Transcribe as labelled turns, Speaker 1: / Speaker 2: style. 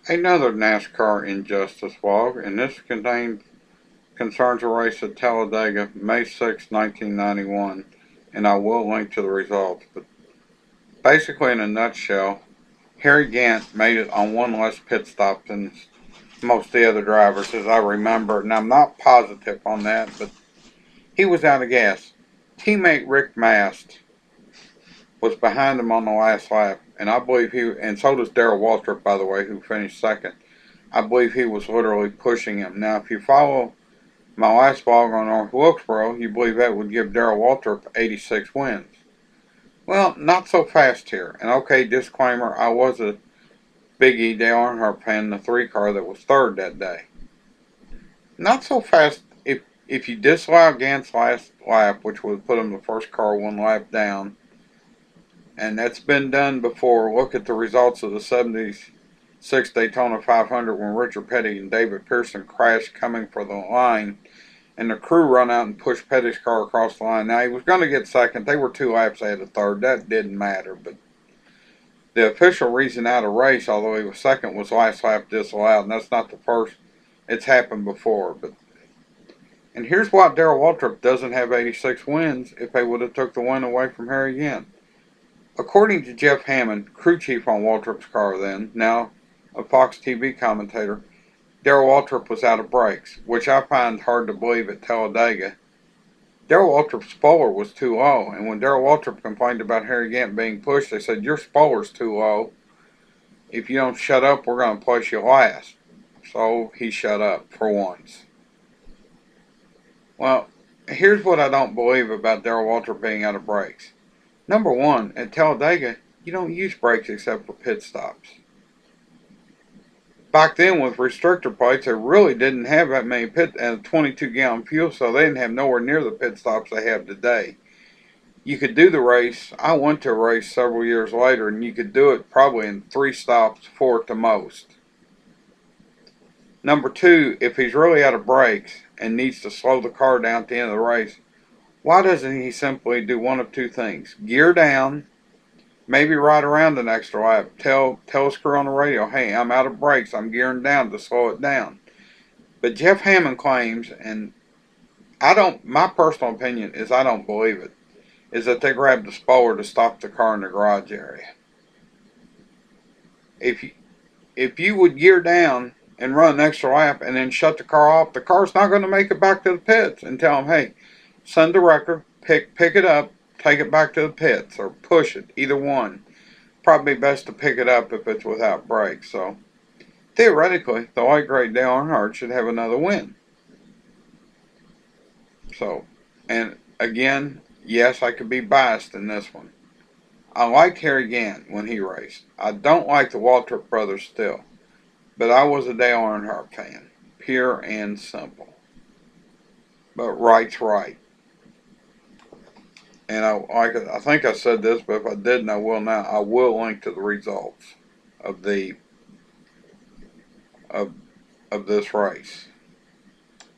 Speaker 1: Another NASCAR injustice vlog, and this concerns a race at Talladega, May 6, 1991, and I will link to the results. But basically, in a nutshell, Harry Gant made it on one less pit stop than most of the other drivers, as I remember, and I'm not positive on that, but he was out of gas. Teammate Rick Mast was behind him on the last lap, and I believe and so does Darrell Waltrip, by the way, who finished second. I believe he was literally pushing him. Now, if you follow my last vlog on North Wilkesboro, you believe that would give Darrell Waltrip 86 wins. Well, not so fast here. And okay, disclaimer, I was a Big E Dale Earnhardt fan, the 3-car that was third that day. Not so fast if you disallow Gant's last lap, which would put him the first car one lap down, and that's been done before. Look at the results of the 76 Daytona 500 when Richard Petty and David Pearson crashed coming for the line, and the crew run out and pushed Petty's car across the line. Now, he was going to get second. They were 2 laps ahead of third. That didn't matter, but the official reason out of race, although he was second, was last lap disallowed, and that's not the first. It's happened before. And here's why Darrell Waltrip doesn't have 86 wins if they would have took the win away from Harry Gant. According to Jeff Hammond, crew chief on Waltrip's car then, now a Fox TV commentator, Darrell Waltrip was out of brakes, which I find hard to believe at Talladega. Darrell Waltrip's spoiler was too low, and when Darrell Waltrip complained about Harry Gant being pushed, they said, your spoiler's too low. If you don't shut up, we're going to place you last. So he shut up for once. Well, here's what I don't believe about Darrell Waltrip being out of brakes. Number one, at Talladega, you don't use brakes except for pit stops. Back then, with restrictor plates, they really didn't have that many 22-gallon fuel, so they didn't have nowhere near the pit stops they have today. You could do the race. I went to a race several years later, and you could do it probably in 3 stops, 4 at the most. Number two, if he's really out of brakes and needs to slow the car down at the end of the race, why doesn't he simply do one of 2 things? Gear down, maybe ride around an extra lap. Tell his crew on the radio, hey, I'm out of brakes. I'm gearing down to slow it down. But Jeff Hammond claims, and my personal opinion is I don't believe it, is that they grabbed the spoiler to stop the car in the garage area. If you would gear down and run an extra lap and then shut the car off, the car's not going to make it back to the pits, and tell them, hey, send the wrecker, pick it up, take it back to the pits, or push it, either one. Probably best to pick it up if it's without brakes. So, theoretically, the late great Dale Earnhardt should have another win. So, and again, yes, I could be biased in this one. I liked Harry Gant when he raced. I don't like the Waltrip brothers still. But I was a Dale Earnhardt fan. Pure and simple. But right's right. And I think I said this, but if I didn't, I will now. I will link to the results of this race.